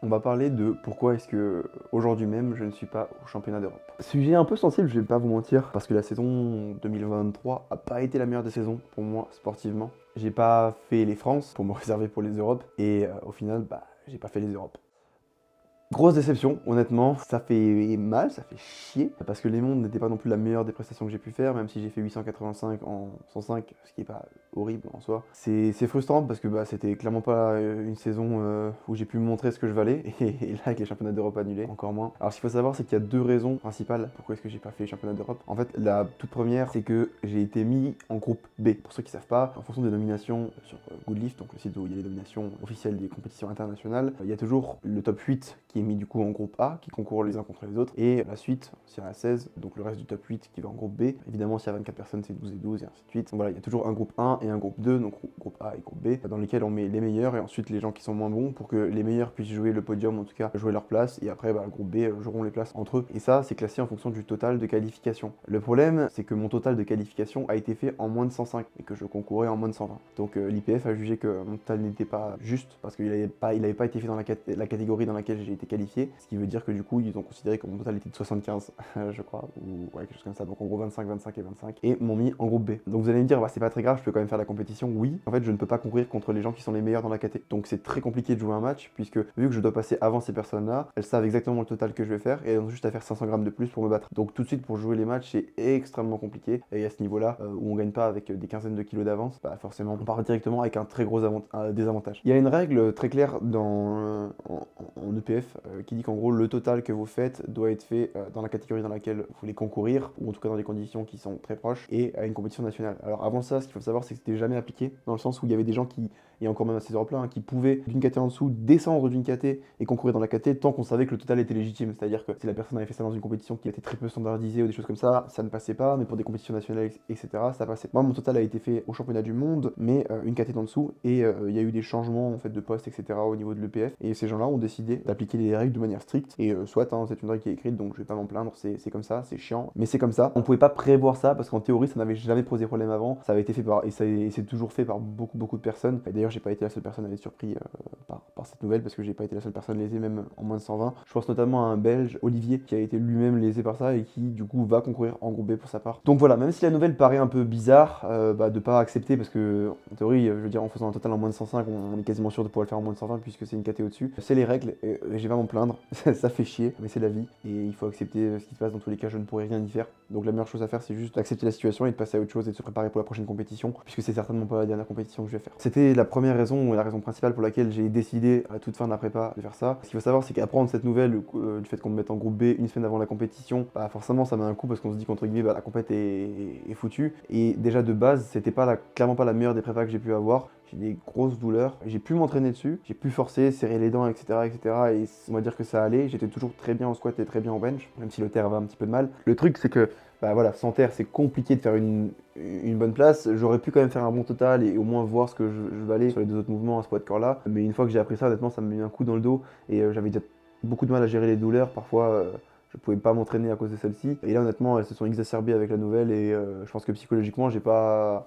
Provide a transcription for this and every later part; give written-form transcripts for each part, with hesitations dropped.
On va parler de pourquoi est-ce que aujourd'hui même je ne suis pas au championnat d'Europe. Sujet un peu sensible, je vais pas vous mentir, parce que la saison 2023 a pas été la meilleure des saisons pour moi sportivement. J'ai pas fait les France pour me réserver pour les Europes et au final, j'ai pas fait les Europes. Grosse déception, honnêtement, ça fait mal, ça fait chier, parce que les mondes n'étaient pas non plus la meilleure des prestations que j'ai pu faire, même si j'ai fait 885 en 105, ce qui est pas horrible en soi. C'est frustrant parce que c'était clairement pas une saison où j'ai pu montrer ce que je valais, et là avec les championnats d'Europe annulés, encore moins. Alors ce qu'il faut savoir, c'est qu'il y a deux raisons principales pourquoi est-ce que j'ai pas fait les championnats d'Europe. En fait, la toute première, c'est que j'ai été mis en groupe B. Pour ceux qui savent pas, en fonction des nominations sur Goodleaf, donc le site où il y a les nominations officielles des compétitions internationales, il y a toujours le top 8 qui est mis du coup en groupe A, qui concourt les uns contre les autres, et la suite, s'il y en a 16, donc le reste du top 8 qui va en groupe B. Évidemment, s'il y a 24 personnes, c'est 12 et 12, et ainsi de suite. Donc voilà, il y a toujours un groupe 1 et un groupe 2, donc groupe A et groupe B, dans lesquels on met les meilleurs, et ensuite les gens qui sont moins bons, pour que les meilleurs puissent jouer le podium, en tout cas jouer leur place, et après, le groupe B joueront les places entre eux. Et ça, c'est classé en fonction du total de qualification. Le problème, c'est que mon total de qualification a été fait en moins de 105, et que je concourais en moins de 120. Donc l'IPF a jugé que mon total n'était pas juste, parce qu'il n'avait pas été fait dans la catégorie dans laquelle j'ai été qualifié, ce qui veut dire que du coup ils ont considéré que mon total était de 75 je crois, ou ouais, quelque chose comme ça, donc en gros 25, 25 et 25, et m'ont mis en groupe B. Donc vous allez me dire, c'est pas très grave, je peux quand même faire la compétition. Oui, en fait je ne peux pas concourir contre les gens qui sont les meilleurs dans la caté, donc c'est très compliqué de jouer un match, puisque vu que je dois passer avant ces personnes là, elles savent exactement le total que je vais faire, et elles ont juste à faire 500 grammes de plus pour me battre. Donc tout de suite pour jouer les matchs c'est extrêmement compliqué, et à ce niveau là, où on gagne pas avec des quinzaines de kilos d'avance, forcément on part directement avec un très gros désavantage. Il y a une règle très claire en EPF qui dit qu'en gros le total que vous faites doit être fait dans la catégorie dans laquelle vous voulez concourir, ou en tout cas dans des conditions qui sont très proches, et à une compétition nationale. Alors avant ça, ce qu'il faut savoir, c'est que c'était jamais appliqué, dans le sens où il y avait des gens qui, et encore même à ces Europes-là, qui pouvaient d'une caté en dessous descendre d'une caté et concourir dans la caté tant qu'on savait que le total était légitime. C'est-à-dire que si la personne avait fait ça dans une compétition qui était très peu standardisée ou des choses comme ça ne passait pas, mais pour des compétitions nationales, etc., ça passait. Moi, mon total a été fait au championnat du monde, mais une caté en dessous, et il y a eu des changements en fait de poste, etc., au niveau de l'EPF, et ces gens-là ont décidé d'appliquer les règles de manière stricte, et soit c'est une règle qui est écrite, donc je vais pas m'en plaindre, c'est comme ça, c'est chiant, mais c'est comme ça. On pouvait pas prévoir ça, parce qu'en théorie, ça n'avait jamais posé problème avant, ça avait été fait et c'est toujours fait par beaucoup de personnes, et d'ailleurs, j'ai pas été la seule personne à être surpris par cette nouvelle, parce que j'ai pas été la seule personne lésée, même en moins de 120. Je pense notamment à un Belge, Olivier, qui a été lui-même lésé par ça, et qui, du coup, va concourir en groupe B pour sa part. Donc voilà, même si la nouvelle paraît un peu bizarre, de pas accepter, parce que, en théorie, je veux dire, en faisant un total en moins de 105, on est quasiment sûr de pouvoir le faire en moins de 120, puisque c'est une caté au-dessus. C'est les règles, et j'ai pas à m'en plaindre, ça fait chier, mais c'est la vie, et il faut accepter ce qui se passe. Dans tous les cas, je ne pourrais rien y faire. Donc la meilleure chose à faire, c'est juste accepter la situation et de passer à autre chose et de se préparer pour la prochaine compétition, puisque c'est certainement pas la dernière compétition que je vais faire. C'était la première raison, la raison principale pour laquelle j'ai décidé à toute fin de la prépa de faire ça. Ce qu'il faut savoir, c'est qu'apprendre cette nouvelle du fait qu'on me mette en groupe B une semaine avant la compétition, forcément ça met un coup, parce qu'on se dit qu'entre guillemets la compète est foutue. Et déjà de base, c'était clairement pas la meilleure des prépas que j'ai pu avoir. J'ai des grosses douleurs, j'ai pu m'entraîner dessus, j'ai pu forcer, serrer les dents, etc., etc. Et on va dire que ça allait. J'étais toujours très bien en squat et très bien en bench, même si le terre avait un petit peu de mal. Le truc, c'est que voilà, sans terre, c'est compliqué de faire une bonne place. J'aurais pu quand même faire un bon total et au moins voir ce que je valais sur les deux autres mouvements à ce poids de corps là. Mais une fois que j'ai appris ça, honnêtement, ça me met un coup dans le dos, et j'avais déjà beaucoup de mal à gérer les douleurs. Parfois, je pouvais pas m'entraîner à cause de celle-ci. Et là, honnêtement, elles se sont exacerbées avec la nouvelle, et je pense que psychologiquement, j'ai pas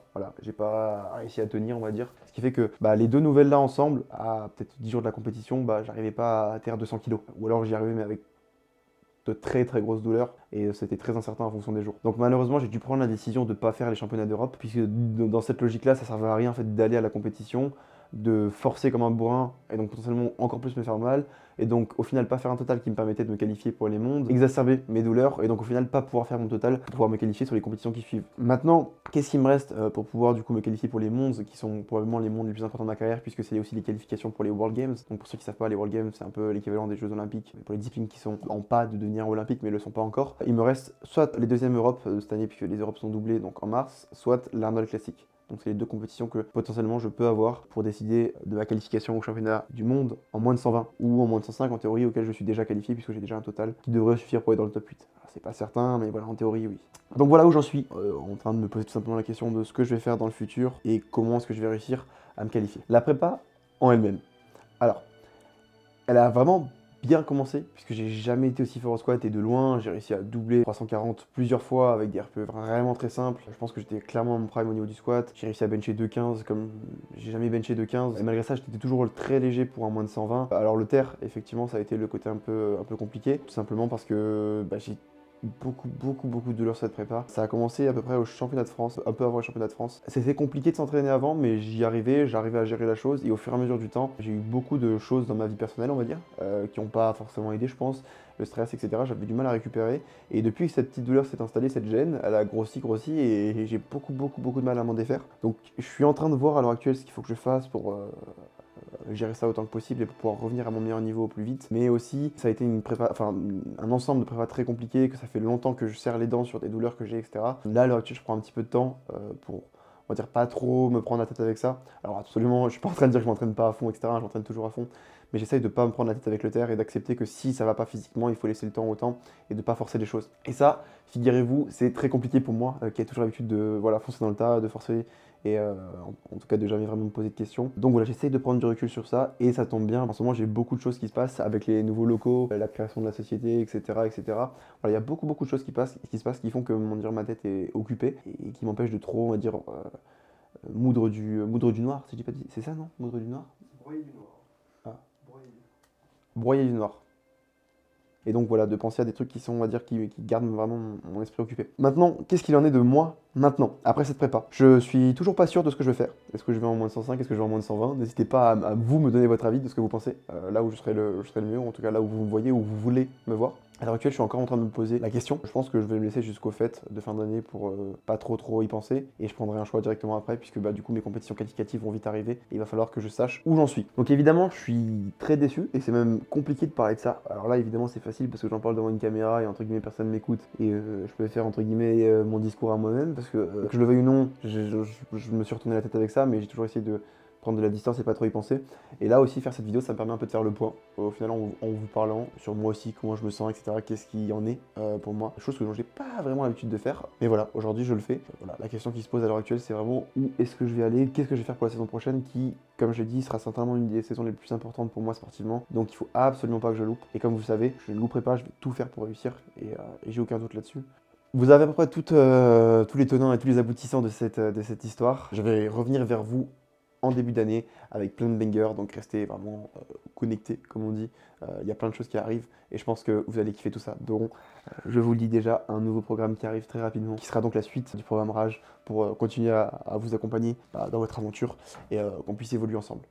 réussi à tenir, on va dire. Ce qui fait que les deux nouvelles là ensemble, à peut-être 10 jours de la compétition, j'arrivais pas à terre 200 kilos. Ou alors j'y arrivais, mais avec de très très grosses douleurs, et c'était très incertain en fonction des jours. Donc malheureusement, j'ai dû prendre la décision de ne pas faire les championnats d'Europe, puisque dans cette logique-là, ça servait à rien en fait d'aller à la compétition, de forcer comme un bourrin, et donc potentiellement encore plus me faire mal, et donc au final pas faire un total qui me permettait de me qualifier pour les mondes, exacerber mes douleurs, et donc au final pas pouvoir faire mon total pour pouvoir me qualifier sur les compétitions qui suivent. Maintenant, qu'est-ce qui me reste pour pouvoir du coup me qualifier pour les mondes, qui sont probablement les mondes les plus importants de ma carrière, puisque c'est aussi les qualifications pour les World Games. Donc pour ceux qui savent pas, les World Games c'est un peu l'équivalent des Jeux Olympiques pour les disciplines qui sont en pas de devenir olympiques, mais le sont pas encore. Il me reste soit les deuxièmes Europes cette année, puisque les Europes sont doublées donc en mars, soit l'Arnold Classic. Donc c'est les deux compétitions que potentiellement je peux avoir pour décider de ma qualification au championnat du monde en moins de 120 ou en moins de 105 en théorie, auquel je suis déjà qualifié, puisque j'ai déjà un total qui devrait suffire pour être dans le top 8. Alors, c'est pas certain, mais voilà, en théorie oui. Donc voilà où j'en suis, en train de me poser tout simplement la question de ce que je vais faire dans le futur et comment est-ce que je vais réussir à me qualifier. La prépa en elle-même. Alors, elle a vraiment bien commencé, puisque j'ai jamais été aussi fort au squat et de loin, j'ai réussi à doubler 340 plusieurs fois avec des RPE vraiment très simples. Je pense que j'étais clairement à mon prime au niveau du squat. J'ai réussi à bencher 2,15 comme j'ai jamais benché 2,15. Et malgré ça, j'étais toujours très léger pour un moins de 120. Alors le terre, effectivement, ça a été le côté un peu compliqué, tout simplement parce que j'ai beaucoup de douleurs cette prépa. Ça a commencé à peu près au championnat de France, un peu avant le championnat de France. C'était compliqué de s'entraîner avant, mais j'arrivais à gérer la chose et au fur et à mesure du temps, j'ai eu beaucoup de choses dans ma vie personnelle, on va dire, qui n'ont pas forcément aidé, je pense. Le stress, etc. J'avais du mal à récupérer. Et depuis que cette petite douleur s'est installée, cette gêne, elle a grossi et j'ai beaucoup de mal à m'en défaire. Donc je suis en train de voir à l'heure actuelle ce qu'il faut que je fasse pour gérer ça autant que possible et pour pouvoir revenir à mon meilleur niveau au plus vite. Mais aussi, ça a été un ensemble de prépa très compliqué, que ça fait longtemps que je serre les dents sur des douleurs que j'ai, etc. Là, à l'heure actuelle, je prends un petit peu de temps pour, on va dire, pas trop me prendre la tête avec ça. Alors absolument, je suis pas en train de dire que je m'entraîne pas à fond, etc. Je m'entraîne toujours à fond. Mais j'essaye de pas me prendre la tête avec le terre et d'accepter que si ça va pas physiquement, il faut laisser le temps au temps et de pas forcer les choses. Et ça, figurez-vous, c'est très compliqué pour moi, qui a toujours l'habitude de foncer dans le tas, de forcer et en tout cas de jamais vraiment me poser de questions. Donc voilà, j'essaye de prendre du recul sur ça et ça tombe bien. En ce moment, j'ai beaucoup de choses qui se passent avec les nouveaux locaux, la création de la société, etc. etc. Voilà, il y a beaucoup de choses qui se passent qui font que ma tête est occupée et qui m'empêchent de trop, on va dire, moudre du noir, si je dis pas c'est ça, non? Moudre du noir? Broyer du noir. Ah, Broyer. broyer du noir. Et donc voilà, de penser à des trucs qui sont, on va dire, qui gardent vraiment mon esprit occupé. Maintenant, qu'est-ce qu'il en est de moi maintenant, après cette prépa? Je suis toujours pas sûr de ce que je vais faire. Est-ce que je vais en moins de 105? Est-ce que je vais en moins de 120? N'hésitez pas à vous me donner votre avis de ce que vous pensez, là où je serai le mieux, ou en tout cas là où vous me voyez, où vous voulez me voir. À l'heure actuelle, je suis encore en train de me poser la question. Je pense que je vais me laisser jusqu'aux fêtes de fin d'année pour pas trop y penser. Et je prendrai un choix directement après, puisque du coup mes compétitions qualificatives vont vite arriver. Et il va falloir que je sache où j'en suis. Donc évidemment, je suis très déçu et c'est même compliqué de parler de ça. Alors là, évidemment, c'est facile parce que j'en parle devant une caméra et entre guillemets personne m'écoute. Et je peux faire entre guillemets mon discours à moi-même parce que je le veuille ou non, je me suis retourné la tête avec ça, mais j'ai toujours essayé de prendre de la distance et pas trop y penser. Et là aussi, faire cette vidéo, ça me permet un peu de faire le point, au final, en vous parlant sur moi aussi, comment je me sens, etc., qu'est-ce qui en est pour moi. Chose que j'ai pas vraiment l'habitude de faire, mais voilà, aujourd'hui je le fais. Voilà, la question qui se pose à l'heure actuelle, c'est vraiment où est-ce que je vais aller, qu'est-ce que je vais faire pour la saison prochaine, qui, comme je l'ai dit, sera certainement une des saisons les plus importantes pour moi sportivement. Donc il faut absolument pas que je loupe. Et comme vous le savez, je ne louperai pas, je vais tout faire pour réussir, et j'ai aucun doute là-dessus. Vous avez à peu près tous les tenants et tous les aboutissants de cette histoire. Je vais revenir vers vous en début d'année avec plein de bangers, donc restez vraiment connectés, comme on dit. Il y a plein de choses qui arrivent et je pense que vous allez kiffer tout ça. Donc, je vous le dis déjà, un nouveau programme qui arrive très rapidement, qui sera donc la suite du programme Rage pour continuer à vous accompagner dans votre aventure et qu'on puisse évoluer ensemble.